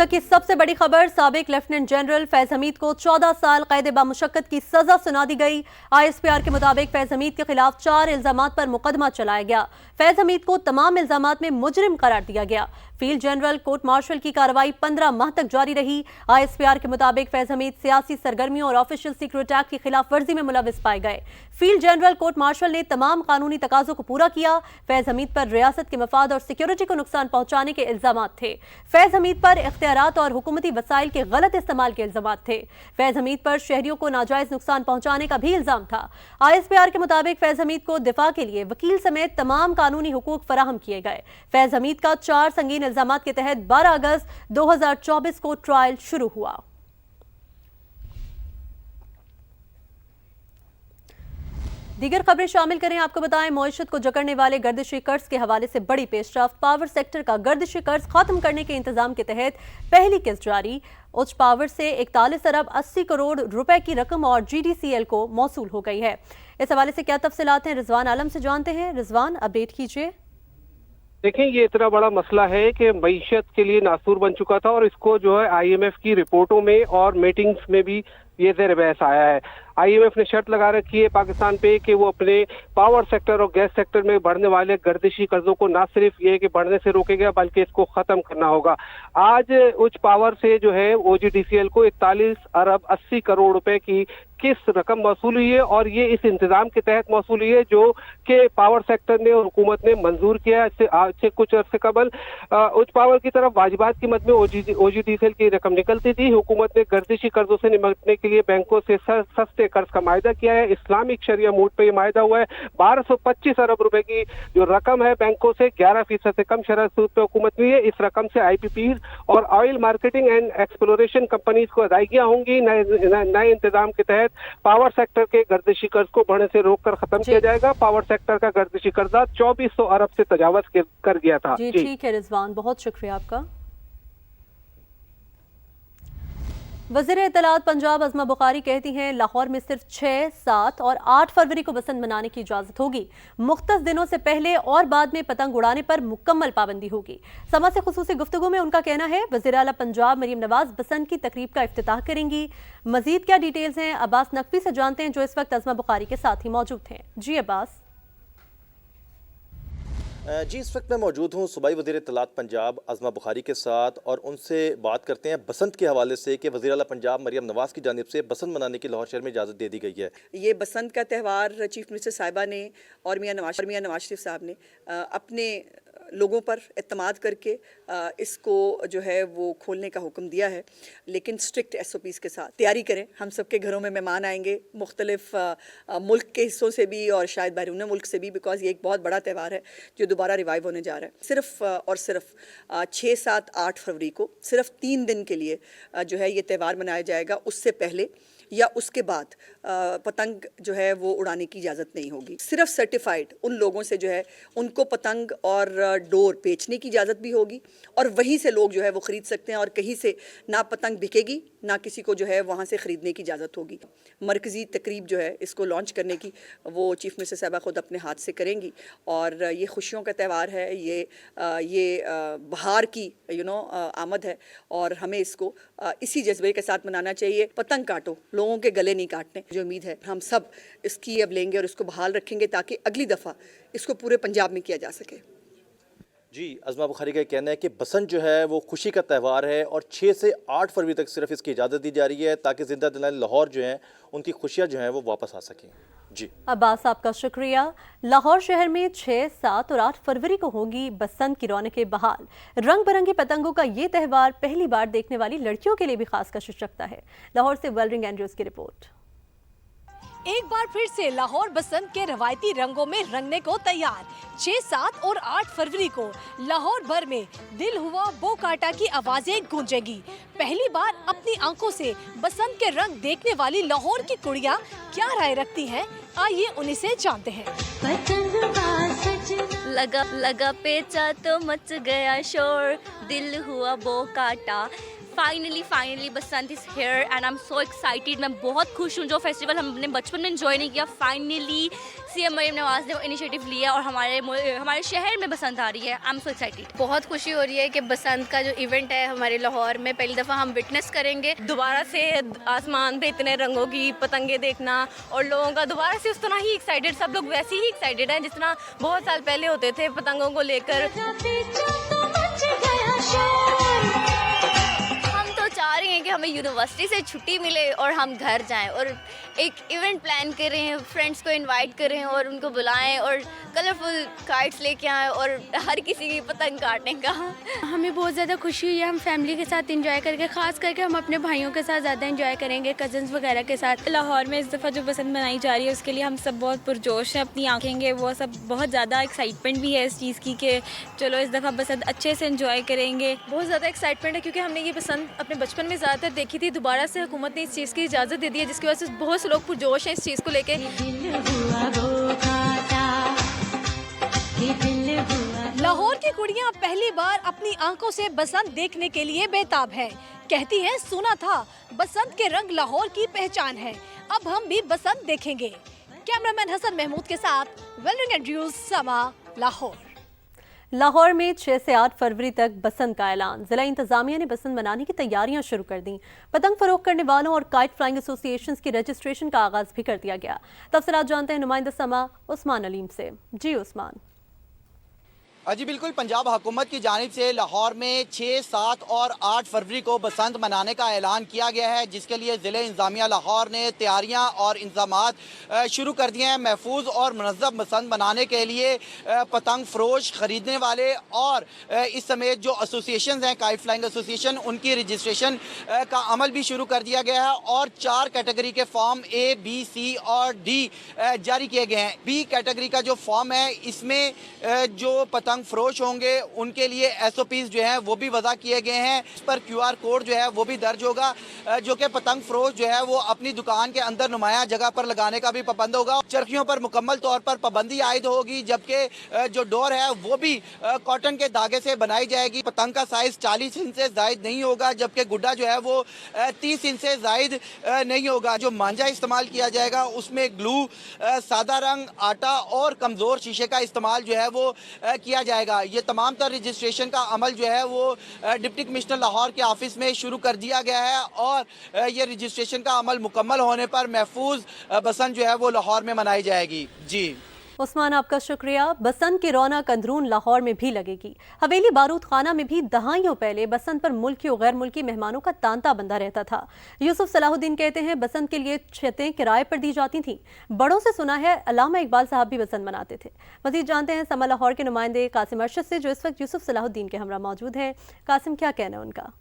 तक की सबसे बड़ी खबर, साबिक लेफ्टिनेंट जनरल फैज हमीद को 14 साल कैद बामुशक्कत की सजा सुना दी गई। ISPR के मुताबिक फैज हमीद के खिलाफ 4 इल्जामात पर मुकदमा चलाया गया। फैज हमीद को तमाम इल्जामात में मुजरिम करार दिया गया। फील्ड जनरल कोर्ट मार्शल की कार्रवाई 15 माह तक जारी रही। ISPR के मुताबिक फैज हमीद सियासी सरगर्मियों और ऑफिशियल सीक्रेट एक्ट की खिलाफ वर्जी में मुलविस पाए गए। फील्ड जनरल कोर्ट मार्शल ने तमाम कानूनी तकाजों को पूरा किया। फैज हमीद पर रियासत के मफाद और सिक्योरिटी को नुकसान पहुंचाने के इल्जामात थे। फैज हमीद पर इख्तियारात और हुकूमती वसाइल के गलत इस्तेमाल के इल्जामात थे। फैज हमीद पर शहरियों को नाजायज नुकसान पहुंचाने का भी इल्जाम था। ISPR के मुताबिक फैज हमीद को दिफा के लिए वकील समेत तमाम कानूनी हुकूक फराहम किए गए। फैज हमीद का 4 संगीन इल्जामात के तहत 12 अगस्त 2024 को ट्रायल शुरू हुआ। दीगर खबरें शामिल करें। आपको बताएं, मईशत को जकड़ने वाले गर्दिशी कर्ज के हवाले से बड़ी पेशरफ्त। पावर सेक्टर का गर्दिशी कर्ज खत्म करने के इंतजाम के तहत पहली किस्त जारी। उच्च पावर से 41 अरब 80 करोड़ रुपए की रकम और GDCL को मौसूल हो गई है। इस हवाले से क्या तफसीलात हैं, रिजवान आलम से जानते हैं। रिजवान, अपडेट कीजिए। देखें, ये इतना बड़ा मसला है कि मईशत के लिए नासूर बन चुका था और इसको जो है IMF की रिपोर्टों में और मीटिंग्स में भी ये ज़ेर बहस आया है। IMF ने शर्त लगा रखी है पाकिस्तान पे कि वो अपने पावर सेक्टर और गैस सेक्टर में बढ़ने वाले गर्दिशी कर्जों को ना सिर्फ ये कि बढ़ने से रोकेगा बल्कि इसको खत्म करना होगा। आज उच्च पावर से जो है OGDCL को 41 अरब 80 करोड़ रुपए की किस रकम मौसूल हुई है और ये इस इंतजाम के तहत मौसूल हुई है जो कि पावर सेक्टर ने और हुकूमत ने मंजूर किया है। आज से कुछ अर्से कबल उच्च पावर की तरफ वाजिबात की मद में OGDCL की रकम निकलती थी। हुकूमत ने गर्दिशी कर्जों से निपटने के लिए बैंकों से सस्ते कर्ज का मायदा किया है। इस्लामिक शरिया मूड पे ये मायदा हुआ है। 1225 अरब रुपए की जो रकम है बैंकों से 11% से कम शरह सूद पे हुकूमत हुई है। इस रकम से IPPs और oil marketing and exploration companies को अदायगियां होंगी। नए इंतजाम के तहत पावर सेक्टर के गर्दिशी कर्ज को बढ़ने से रोककर खत्म किया जाएगा। पावर सेक्टर का गर्दिशी कर्जा 2400 अरब से तजावज कर गया था। जी ठीक है रिजवान, बहुत शुक्रिया आपका। वज़ीर इत्तलात पंजाब अज़मा बुखारी कहती हैं लाहौर में सिर्फ 6, 7 और 8 फरवरी को बसंत मनाने की इजाज़त होगी। मुख्तस दिनों से पहले और बाद में पतंग उड़ाने पर मुकम्मल पाबंदी होगी। समा से खुसूसी गुफ्तगू में उनका कहना है वज़ीर आला पंजाब मरीम नवाज बसंत की तकरीब का इफ्तिताह करेंगी। मजीद क्या डिटेल्स हैं, अब्बास नकवी से जानते हैं जो इस वक्त अज़मा बुखारी के साथ ही मौजूद हैं। जी अब्बास। जी, इस वक्त मैं मौजूद हूँ सूबाई वज़ीर इत्तलात पंजाब अज़मा बुखारी के साथ और उनसे बात करते हैं बसंत के हवाले से कि वज़ीर आला पंजाब मरीम नवाज़ की जानिब से बसंत मनाने की लाहौर शहर में इजाज़त दे दी गई है। ये बसंत का त्यौहार चीफ मिनिस्टर साहिबा ने और मियाँ नवाज शरीफ साहब ने अपने लोगों पर एतमाद करके इसको जो है वो खोलने का हुक्म दिया है, लेकिन स्ट्रिक्ट SOPs के साथ। तैयारी करें, हम सबके घरों में मेहमान आएंगे मुख्तलिफ मुल्क के हिस्सों से भी और शायद बैरून मुल्क से भी, बिकॉज ये एक बहुत बड़ा त्यौहार है जो दोबारा रिवाइव होने जा रहा है। सिर्फ और सिर्फ 6, 7, 8 फरवरी को सिर्फ 3 दिन के लिए जो है ये त्यौहार मनाया जाएगा। उससे पहले या उसके बाद पतंग जो है वो उड़ाने की इजाज़त नहीं होगी। सिर्फ सर्टिफाइड उन लोगों से जो है उनको पतंग और डोर बेचने की इजाज़त भी होगी और वहीं से लोग जो है वो ख़रीद सकते हैं और कहीं से ना पतंग बिकेगी ना किसी को जो है वहाँ से ख़रीदने की इजाज़त होगी। मरकज़ी तकरीब जो है इसको लॉन्च करने की वो चीफ मिनिस्टर साहबा ख़ुद अपने हाथ से करेंगी और ये खुशियों का त्यौहार है, ये बहार की आमद है और हमें इसको इसी जज्बे के साथ मनाना चाहिए। पतंग काटो, लोगों के गले नहीं काटने। जो उम्मीद है हम सब इसकी अब लेंगे और इसको बहाल रखेंगे ताकि अगली दफ़ा इसको पूरे पंजाब में किया जा सके। जी, अज़मा बुखारी का कहना है कि बसंत जो है वो खुशी का त्यौहार है और 6 से 8 फरवरी तक सिर्फ इसकी इजाज़त दी जा रही है ताकि जिंदा दिलाने लाहौर जो है उनकी खुशियाँ जो हैं वो वापस आ सकें। जी अब्बास, आपका शुक्रिया। लाहौर शहर में 6, 7 और 8 फरवरी को होगी बसंत की रौनकें बहाल। रंग बिरंगी पतंगों का ये त्यौहार पहली बार देखने वाली लड़कियों के लिए भी खास कशिश रखता है। लाहौर से वेलरिंग एंड्रूज की रिपोर्ट। एक बार फिर से लाहौर बसंत के रवायती रंगों में रंगने को तैयार। 6, 7 और 8 फरवरी को लाहौर भर में दिल हुआ बो काटा की आवाजें गूंजेगी। पहली बार अपनी आंखों से बसंत के रंग देखने वाली लाहौर की कुड़ियां क्या राय रखती हैं, आइए उन्हीं से जानते हैं। लगा पेचा तो मच गया शोर, दिल हुआ बो काटा, finally Basant is here and I am so excited. मैं बहुत खुश हूँ। जो फेस्टिवल हमने बचपन में एंजॉय नहीं किया, फाइनली सीएम मरीम नवाज ने वो इनिशिएटिव लिया और हमारे शहर में बसंत आ रही है। I am so excited. बहुत खुशी हो रही है कि बसंत का जो इवेंट है हमारे लाहौर में पहली दफ़ा हम विटनेस करेंगे। दोबारा से आसमान पे इतने रंगों की पतंगे देखना और लोगों का दोबारा से उस तरह ही एक्साइटेड, सब लोग वैसे ही एक्साइटेड हैं जिस तरह बहुत साल पहले होते थे पतंगों को लेकर। हम तो चाह रहे हैं कि हमें यूनिवर्सिटी से छुट्टी मिले और हम घर जाएं और एक इवेंट प्लान करें, फ्रेंड्स को इनवाइट करें और उनको बुलाएं और कलरफुल काइट्स लेके आएं और हर किसी की पतंग काटने का। हमें बहुत ज़्यादा खुशी हुई है, हम फैमिली के साथ एंजॉय करके, ख़ास करके हम अपने भाइयों के साथ ज़्यादा एंजॉय करेंगे, कज़न्स वगैरह के साथ। लाहौर में इस दफ़ा जो बसंत मनाई जा रही है उसके लिए हम सब बहुत पुरजोश हैं, अपनी आँखेंगे वो सब, बहुत ज़्यादा एक्साइटमेंट भी है इस चीज़ की कि चलो इस दफ़ा बसंत अच्छे से एंजॉय करेंगे। बहुत ज़्यादा एक्साइटमेंट है क्योंकि हमने ये बसंत अपने बचपन में ज़्यादातर देखी थी। दोबारा से हुकूमत ने इस चीज़ की इजाज़त दे दी है जिसकी वजह से बहुत से लोग पुरजोश हैं इस चीज़ को लेके। लाहौर की कुड़ियां पहली बार अपनी आंखों से बसंत देखने के लिए बेताब हैं। कहती हैं सुना था बसंत के रंग लाहौर की पहचान है, अब हम भी बसंत देखेंगे। कैमरामैन हसन महमूद के साथ वेलरिंग एंड्रयूज, समा, लाहौर। लाहौर में 6 से 8 फरवरी तक बसंत का ऐलान। जिला इंतजामिया ने बसंत मनाने की तैयारियां शुरू कर दी। पतंग फरोख्त करने वालों और काइट फ्लाइंग एसोसिएशन की रजिस्ट्रेशन का आगाज भी कर दिया गया। तफसीलात जानते हैं नुमाइंदा समा उस्मान अलीम से। जी उस्मान। जी बिल्कुल, पंजाब हुकूमत की जानिब से लाहौर में 6, 7 और 8 फरवरी को बसंत मनाने का ऐलान किया गया है, जिसके लिए ज़िले इंतज़ामिया लाहौर ने तैयारियां और इंतज़ामात शुरू कर दिए हैं। महफूज और मुनज़्ज़म बसंत मनाने के लिए पतंग फरोश, ख़रीदने वाले और इस समेत जो एसोसिएशन हैं, काइट फ्लाइंग एसोसिएशन, उनकी रजिस्ट्रेशन का अमल भी शुरू कर दिया गया है और 4 कैटेगरी के फॉर्म A, B, C और D जारी किए गए हैं। B कैटेगरी का जो फॉर्म है, इसमें जो पतंग फरोश होंगे उनके लिए SOPs जो है वो भी वज़ा किए गए हैं। इस पर QR कोड जो है वो भी दर्ज होगा, जो कि पतंग फरोश जो है वो अपनी दुकान के अंदर नुमाया जगह पर लगाने का भी पाबंद होगा। चरखियों पर मुकम्मल तौर पर पाबंदी आयद होगी, जबकि जो डोर है वो भी कॉटन के धागे से बनाई जाएगी। पतंग का साइज 40 इंच से जायद नहीं होगा, जबकि गुड्डा जो है वो 30 इंच से जायद नहीं होगा। जो मांझा इस्तेमाल किया जाएगा उसमें ग्लू, सादा रंग, आटा और कमज़ोर शीशे का इस्तेमाल जो है वो किया जाएगा। ये तमाम तर रजिस्ट्रेशन का अमल जो है वो डिप्टी कमिश्नर लाहौर के ऑफिस में शुरू कर दिया गया है और ये रजिस्ट्रेशन का अमल मुकम्मल होने पर महफूज बसंत जो है वो लाहौर में मनाई जाएगी। जी उस्मान, आपका शुक्रिया। बसंत की रौनक अंदरून लाहौर में भी लगेगी। हवेली बारूद खाना में भी दहाइयों पहले बसंत पर मुल्की और गैर मुल्की मेहमानों का तांता बंधा रहता था। यूसुफ सलाहुद्दीन कहते हैं बसंत के लिए छतें किराए पर दी जाती थीं। बड़ों से सुना है अल्लामा इकबाल साहब भी बसंत मनाते थे। मजीद जानते हैं समा लाहौर के नुमाइंदे कासिम अरशद से, जो इस वक्त यूसुफ सलाहुद्दीन के हमरा मौजूद हैं। कासिम, क्या कहना है उनका?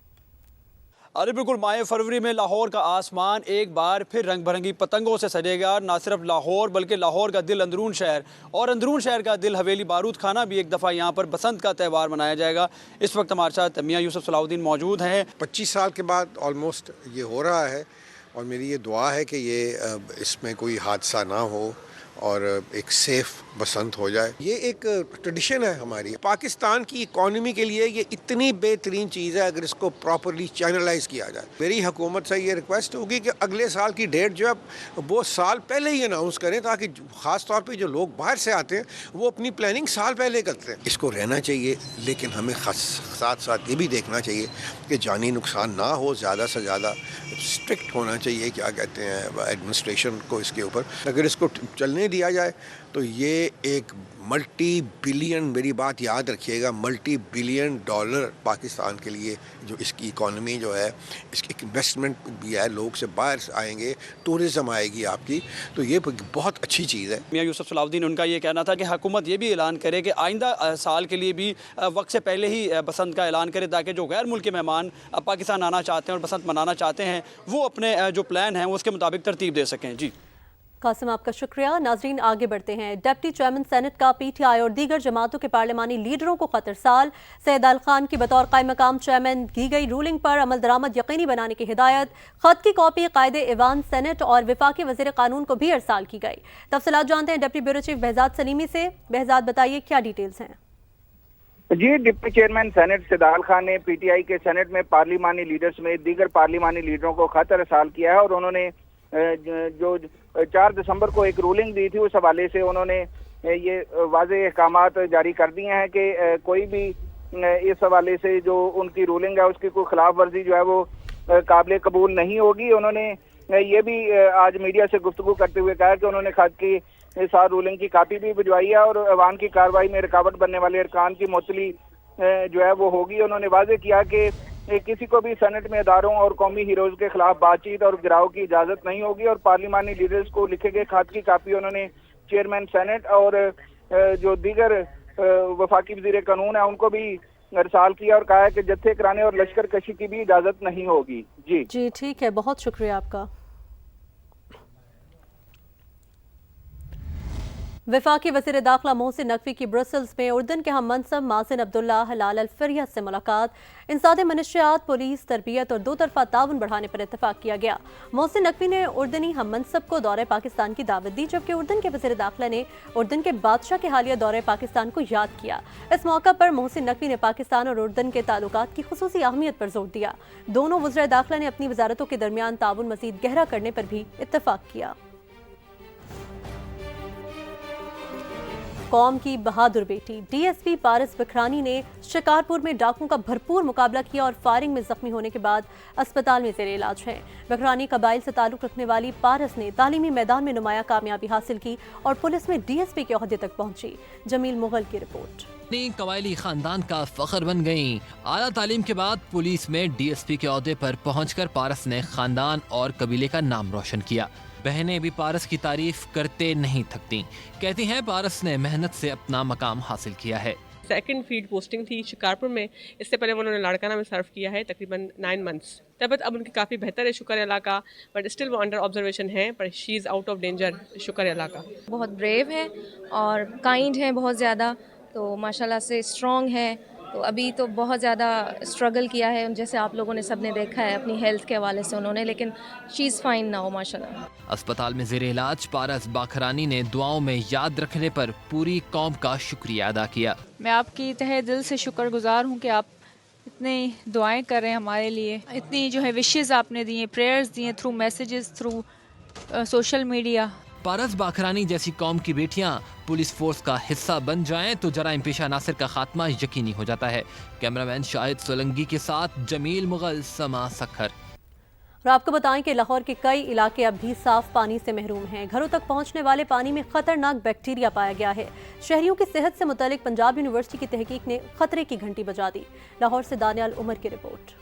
अरे बिल्कुल, माह फरवरी में लाहौर का आसमान एक बार फिर रंग बिरंगी पतंगों से सजेगा। ना सिर्फ लाहौर बल्कि लाहौर का दिल अंदरून शहर और अंदरून शहर का दिल हवेली बारूद खाना भी एक दफ़ा यहाँ पर बसंत का त्यौहार मनाया जाएगा। इस वक्त हमारे साथ मियाँ यूसुफ सलाहुद्दीन मौजूद हैं। 25 साल के बाद ऑलमोस्ट ये हो रहा है और मेरी ये दुआ है कि ये इसमें कोई हादसा ना हो और एक सेफ बसंत हो जाए। ये एक ट्रेडिशन है हमारी। पाकिस्तान की इकॉनमी के लिए ये इतनी बेहतरीन चीज़ है अगर इसको प्रॉपरली चैनलाइज किया जाए। मेरी हुकूमत से ये रिक्वेस्ट होगी कि अगले साल की डेट जो है वो साल पहले ही अनाउंस करें, ताकि ख़ास तौर पे जो लोग बाहर से आते हैं वो अपनी प्लानिंग साल पहले करते हैं। इसको रहना चाहिए, लेकिन हमें साथ साथ ये भी देखना चाहिए कि जानी नुकसान ना हो। ज़्यादा से ज़्यादा स्ट्रिक्ट होना चाहिए, क्या कहते हैं, एडमिनिस्ट्रेशन को इसके ऊपर। अगर इसको चलने दिया जाए तो ये एक मल्टी बिलियन, मेरी बात याद रखिएगा, मल्टी बिलियन डॉलर पाकिस्तान के लिए जो इसकी इकॉनमी जो है, इसकी इन्वेस्टमेंट भी है, लोग से बाहर आएंगे, टूरिज़्म आएगी आपकी, तो ये बहुत अच्छी चीज़ है। मियाँ यूसुफ सलाहुद्दीन, उनका ये कहना था कि हुकूमत ये भी ऐलान करे कि आइंदा साल के लिए भी वक्त से पहले ही बसंत का ऐलान करे, ताकि जो गैर मुल्की मेहमान पाकिस्तान आना चाहते हैं और बसंत मनाना चाहते हैं वो अपने जो प्लान हैं उसके मुताबिक तरतीब दे सकें। जी कासिम, आपका शुक्रिया। नाजरीन, आगे बढ़ते हैं। डिप्टी चेयरमैन सेनेट का PTI और दीगर जमातों के पार्लिमानी लीडरों को खतरसाल। सैयद अल खान की बतौर कायम मकाम चेयरमैन की गई रूलिंग पर अमल दरामद यकीनी बनाने की हिदायत। खत की कॉपी कायदे ईवान सेनेट और वफाकी वज़ीर कानून को भी अरसाल की गई। तफसीलात जानते हैं deputy bureau chief Behzad Salimi से। बहजाद, बताइए क्या डिटेल्स हैं? जी, डिप्टी चेयरमैन सेनेट सिदाल खान ने पीटीआई के सेनेट में पार्लिमानी लीडर समेत दीगर पार्लिमानी लीडरों को खत अरसाल किया है और उन्होंने जो 4 दिसंबर को एक रूलिंग दी थी उस हवाले से उन्होंने ये वाज़ेह अहकामात जारी कर दिए हैं कि कोई भी इस हवाले से जो उनकी रूलिंग है उसकी कोई खिलाफ वर्जी जो है वो काबिल कबूल नहीं होगी। उन्होंने ये भी आज मीडिया से गुफ्तगू करते हुए कहा कि उन्होंने खत की साथ रूलिंग की कापी भी भिजवाई है और अवान की कार्रवाई में रुकावट बनने वाले अरकान की मुअत्तली जो है वो होगी। उन्होंने वाज़ेह किया कि किसी को भी सेनेट में इदारों और कौमी हीरोज़ के खिलाफ बातचीत और गिराव की इजाज़त नहीं होगी और पार्लिमानी लीडर्स को लिखे गए खत की कापी उन्होंने चेयरमैन सेनेट और जो दीगर वफाकी वज़ीर कानून है उनको भी अरसाल किया और कहा है कि जत्थे कराने और लश्कर कशी की भी इजाज़त नहीं होगी। जी ठीक है, बहुत शुक्रिया आपका। वफाकी वज़ीर दाखिला मोहसिन नकवी की ब्रसल्स में उर्दन के हम मनसब माजिन अब्दुल्ला हलाल अल-फरिया से मुलाकात, इंसाद मनशियात, पुलिस, तरबियत और 2 तरफ़ा ताउन बढ़ाने पर इत्तफाक किया गया। मोहसिन नकवी ने उर्दनी हम मनसब को दौरे पाकिस्तान की दावत दी, जबकि उर्दन के वज़ीर दाखिला ने उर्दन के बादशाह के हालिया दौरे पाकिस्तान को याद किया। इस मौका पर मोहसिन नकवी ने पाकिस्तान और उर्दन के ताल्लुकात की खुसूसी अहमियत पर जोर दिया। दोनों वज़ीर दाखिला ने अपनी वजारतों के दरमियान ताउन मज़ीद गहरा करने पर भी इत्तफाक किया। कौम की बहादुर बेटी डीएसपी पारस बखरानी ने शिकारपुर में डाकुओं का भरपूर मुकाबला किया और फायरिंग में जख्मी होने के बाद अस्पताल में जेर इलाज हैं। बखरानी कबाइल से ताल्लुक रखने वाली पारस ने तालीमी मैदान में नुमाया कामयाबी हासिल की और पुलिस में डीएसपी के ओहदे तक पहुंची। जमील मुगल की रिपोर्ट। कबायली खानदान का फख्र बन गईं। आला तालीम के बाद पुलिस में डीएसपी के ओहदे पर पहुंचकर पारस ने खानदान और कबीले का नाम रोशन किया। बहनें भी पारस की तारीफ करते नहीं थकती। कहती हैं पारस ने मेहनत से अपना मकाम हासिल किया है। सेकंड फील्ड पोस्टिंग थी शिकारपुर में, इससे पहले उन्होंने लाड़काना में सर्व किया है तकरीबन 9 मंथ्स। तबियत अब उनकी काफ़ी बेहतर है शुक्र अल्लाह का, बट स्टिल वो अंडर ऑब्जर्वेशन है, पर she is out of danger शुक्र अल्लाह का। बहुत ब्रेव है और काइंड है बहुत ज़्यादा, तो माशाल्लाह से स्ट्रॉन्ग है। तो अभी तो बहुत ज़्यादा स्ट्रगल किया है, जैसे आप लोगों ने सबने देखा है अपनी हेल्थ के हवाले से उन्होंने, लेकिन शी इज़ फाइन नाउ माशाल्लाह। अस्पताल में ज़ेरे इलाज पारस बाखरानी ने दुआओं में याद रखने पर पूरी कौम का शुक्रिया अदा किया। मैं आपकी तहे दिल से शुक्रगुजार हूँ कि आप इतनी दुआएं कर रहे हैं हमारे लिए, इतनी जो है विशेज़ आपने दिए, प्रेयर्स दिए through messages, through social media. Paras Bakhrani जैसी कौम की बेटियां पुलिस फोर्स का हिस्सा बन जाएं तो जराइम पेशा नासिर का खात्मा यकीनी हो जाता है। कैमरामैन शाहिद सोलंगी के साथ जमील मुगल, समा सखर। और आपको बताएं कि लाहौर के कई इलाके अब भी साफ पानी से महरूम हैं। घरों तक पहुंचने वाले पानी में खतरनाक बैक्टीरिया पाया गया है। शहरियों की सेहत से मुतालिक पंजाब यूनिवर्सिटी की तहकीक ने खतरे की घंटी बजा दी। लाहौर से दानियाल उमर की रिपोर्ट।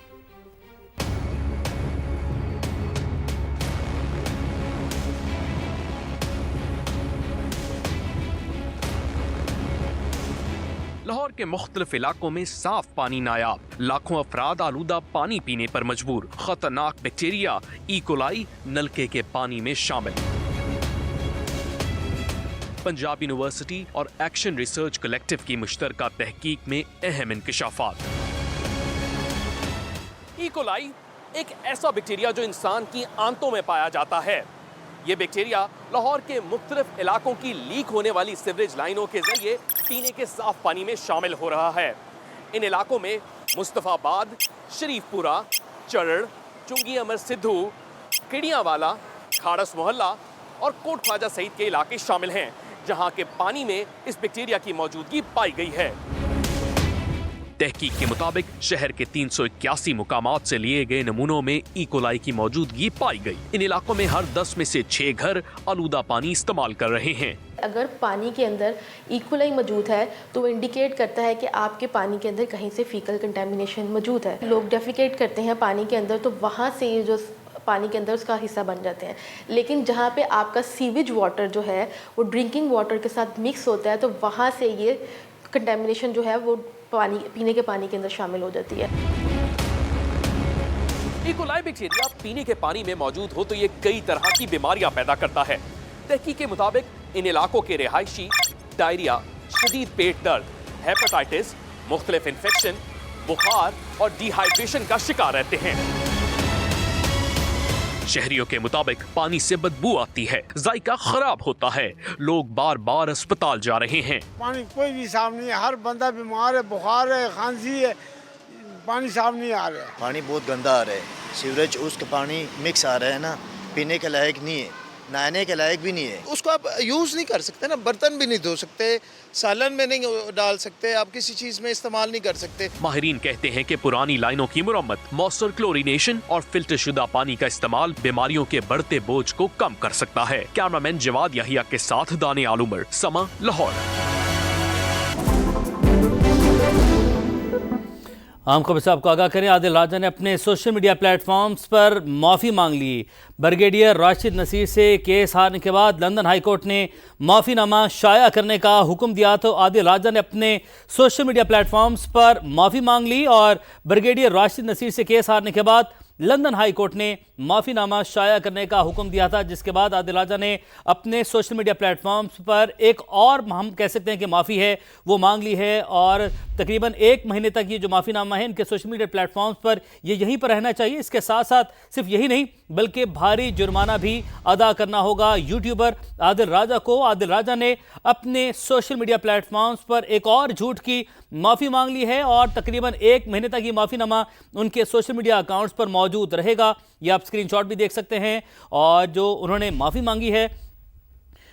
लाहौर के मुख्तलिफ इलाकों में साफ पानी नायाब, लाखों अफराद आलूदा पानी पीने पर मजबूर। खतरनाक बैक्टीरिया ई कोलाई नलके के पानी में शामिल। पंजाब यूनिवर्सिटी और एक्शन रिसर्च कलेक्टिव की मुश्तरका तहकीक में अहम इंकशाफात। ई कोलाई एक ऐसा बैक्टीरिया जो इंसान की आंतों में पाया जाता है। ये बैक्टीरिया लाहौर के मुख्तलिफ इलाकों की लीक होने वाली सीवरेज लाइनों के जरिए पीने के साफ पानी में शामिल हो रहा है। इन इलाकों में मुस्तफाबाद, शरीफपुरा, चरड़, चुंगी अमर सिद्धू, किड़ियावाला, खाड़स मोहल्ला और कोट ख्वाजा सहित के इलाके शामिल हैं, जहां के पानी में इस बैक्टीरिया की मौजूदगी पाई गई है। तहकीक के मुताबिक शहर के 381 मुकामात से लिए गए नमूनों में ई कोलाई की मौजूदगी पाई गई। इन इलाकों में हर 10 में से 6 घर आलूदा पानी इस्तेमाल कर रहे हैं। अगर पानी के अंदर ई कोलाई मौजूद है तो वो इंडिकेट करता है कि आपके पानी के अंदर कहीं से फीकल कंटेमिनेशन मौजूद है। लोग डेफिकेट करते हैं पानी के अंदर, तो वहाँ से ये जो पानी के अंदर उसका हिस्सा बन जाते हैं। लेकिन जहाँ पे आपका सीवेज वाटर जो है वो ड्रिंकिंग वाटर के साथ मिक्स होता है, तो वहाँ से ये कंटेमिनेशन जो है वो पानी पीने के पानी के अंदर शामिल हो जाती है। ई कोलाई बैक्टीरिया पीने के पानी में मौजूद हो तो ये कई तरह की बीमारियां पैदा करता है। तहकीक के मुताबिक इन इलाकों के रिहायशी डायरिया, शदीद पेट दर्द, हेपेटाइटिस, मुख्तलिफ इन्फेक्शन, बुखार और डिहाइड्रेशन का शिकार रहते हैं। शहरियों के मुताबिक पानी से बदबू आती है, जायका खराब होता है, लोग बार बार अस्पताल जा रहे हैं। पानी कोई भी साफ नहीं है, हर बंदा बीमार है, बुखार है, खांसी है, पानी साफ नहीं आ रहा है। पानी बहुत गंदा आ रहा है, सीवरेज उसका पानी मिक्स आ रहा है ना, पीने के लायक नहीं है, नहाने के लायक भी नहीं है। उसको आप यूज़ नहीं कर सकते ना, बर्तन भी नहीं धो सकते, सालन में नहीं डाल सकते, आप किसी चीज़ में इस्तेमाल नहीं कर सकते। माहिरीन कहते हैं कि पुरानी लाइनों की मुरम्मत, मॉइस्चर क्लोरीनेशन और फिल्टर शुदा पानी का इस्तेमाल बीमारियों के बढ़ते बोझ को कम कर सकता है। कैमरामैन जवाद याहिया के साथ दानिया आलूमर, समा, लाहौर। आम खबर से आपको आगाह करें, आदिल राजा ने अपने सोशल मीडिया प्लेटफॉर्म्स पर माफ़ी मांग ली। ब्रिगेडियर राशिद नसीर से केस हारने के बाद लंदन हाई कोर्ट ने माफ़ीनामा शाया करने का हुक्म दिया, तो आदिल राजा ने अपने सोशल मीडिया प्लेटफॉर्म्स पर माफ़ी मांग ली और ब्रिगेडियर राशिद नसीर से केस हारने के बाद लंदन हाई कोर्ट ने माफ़ीनामा शाया करने का हुक्म दिया था, जिसके बाद आदिल राजा ने अपने सोशल मीडिया प्लेटफॉर्म्स पर एक और, हम कह सकते हैं कि माफ़ी है, वो मांग ली है और तकरीबन 1 महीने तक ये जो माफ़ीनामा है इनके सोशल मीडिया प्लेटफॉर्म्स पर ये यहीं पर रहना चाहिए। इसके साथ साथ सिर्फ यही नहीं बल्कि भारी जुर्माना भी अदा करना होगा यूट्यूबर आदिल राजा को। आदिल राजा ने अपने सोशल मीडिया प्लेटफॉर्म्स पर एक और झूठ की माफ़ी मांग ली है और तकरीबन 1 महीने तक ये माफ़ीनामा उनके सोशल मीडिया अकाउंट्स पर मौजूद रहेगा। ये आप स्क्रीनशॉट भी देख सकते हैं। और जो उन्होंने माफ़ी मांगी है,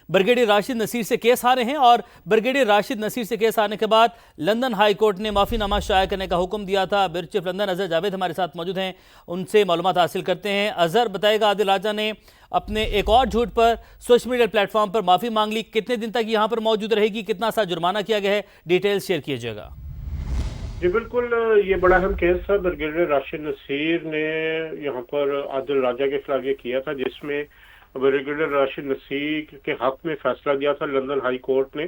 ब्रिगेडियर राशिद नसीर से केस हारे हैं और ब्रिगेडियर राशिद नसीर से केस हारने के बाद लंदन हाई कोर्ट ने माफ़ीनामा शाया करने का हुक्म दिया था। Bureau chief London Azhar Javed हमारे साथ मौजूद हैं, उनसे मालूमात हासिल करते हैं। अजहर, बताएगा आदिल राजा ने अपने एक और झूठ पर सोशल मीडिया प्लेटफॉर्म पर माफ़ी मांग ली, कितने दिन तक यहाँ पर मौजूद रहेगी, कितना सा जुर्माना किया गया है, डिटेल्स शेयर कीजिएगा। जी बिल्कुल, ये बड़ा अहम केस था। ब्रिगेडियर राशिद नसीर ने यहाँ पर आदिल राजा के खिलाफ ये किया था, जिसमें ब्रिगेडियर राशिद नसीर के हक में फैसला दिया था लंदन हाई कोर्ट ने,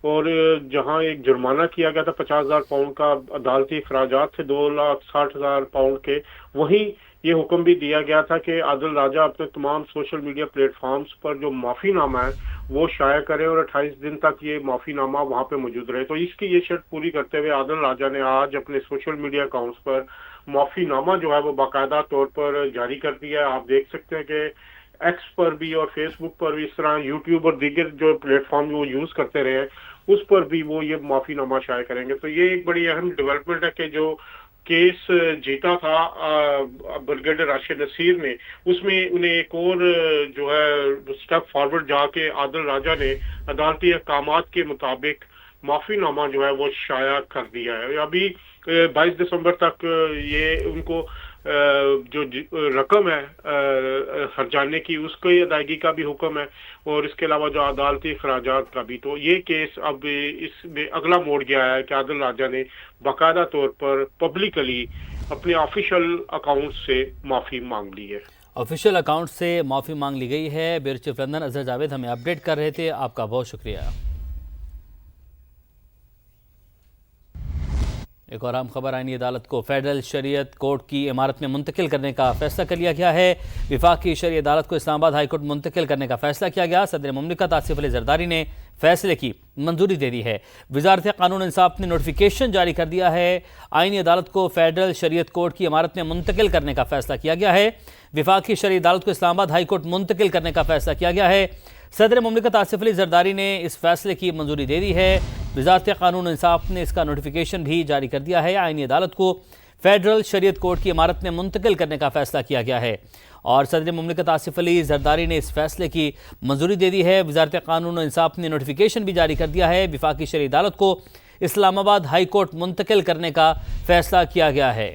और जहां एक जुर्माना किया गया था 50,000 पाउंड का, अदालती अखराजात थे 2,60,000 पाउंड के, वहीं ये हुक्म भी दिया गया था कि आदिल राजा अपने तमाम सोशल मीडिया प्लेटफॉर्म्स पर जो माफ़ीनामा है वो शाया करें और 28 दिन तक ये माफ़ीनामा वहाँ पे मौजूद रहे। तो इसकी ये शर्त पूरी करते हुए आदिल राजा ने आज अपने सोशल मीडिया अकाउंट्स पर माफ़ीनामा जो है वो बाकायदा तौर पर जारी कर दिया है। आप देख सकते हैं कि एक्स पर भी और फेसबुक पर भी, इस तरह यूट्यूब और दीगर जो प्लेटफॉर्म वो यूज़ करते रहे उस पर भी वो ये माफ़ीनामा शाया करेंगे। तो ये एक बड़ी अहम डेवलपमेंट है कि जो केस जीता था ब्रिगेडियर राशिद नसीर ने, उसमें उन्हें एक और जो है स्टेप फॉरवर्ड जाके आदिल राजा ने अदालती अहकामात के मुताबिक माफ़ीनामा जो है वो शाया कर दिया है। अभी 22 दिसंबर तक ये उनको जो रकम है हर्जाने की उसकी अदायगी का भी हुक्म है और इसके अलावा जो अदालती अखराजात का भी। तो ये केस अब इसमें अगला मोड़ गया है कि आदिल राजा ने बाकायदा तौर पर पब्लिकली अपने ऑफिशियल अकाउंट से माफ़ी मांग ली है। ऑफिशियल अकाउंट से माफ़ी मांग ली गई है। Bureau chief London Azhar Javed हमें अपडेट कर रहे थे, आपका बहुत शुक्रिया। एक और अहम खबर, आईनी अदालत को फेडरल शरीयत कोर्ट की इमारत में मुंतकिल करने का फैसला कर लिया गया है। वफाकी शरई अदालत को इस्लामाबाद हाई कोर्ट मुंतकिल करने का फैसला किया गया। सदर मुमलिकत आसिफ अली जरदारी ने फैसले की मंजूरी दे दी है। वजारत कानून इंसाफ ने नोटिफिकेशन जारी कर दिया है। आईनी अदालत को फेडरल शरीयत कोर्ट की इमारत में मुंतकिल करने का फैसला किया गया है। वफाकी शरई अदालत को इस्लामाबाद हाई कोर्ट मुंतकिल करने का फैसला किया गया है। सदर मुमलिकत आसिफ अली जरदारी ने इस फैसले की मंजूरी दे दी है। वजारत कानून इंसाफ ने इसका नोटिफिकेशन भी जारी कर दिया है। आईनी अदालत को फेडरल शरीयत कोर्ट की इमारत में मुंतकिल करने का फैसला किया गया है और सदर मुमलिकत आसिफ अली जरदारी ने इस फैसले की मंजूरी दे दी है। वजारत कानून इंसाफ ने नोटिफिकेशन भी जारी कर दिया है। वफाकी शरई अदालत को इस्लामाबाद हाई कोर्ट मुंतकिल करने का फैसला किया गया है।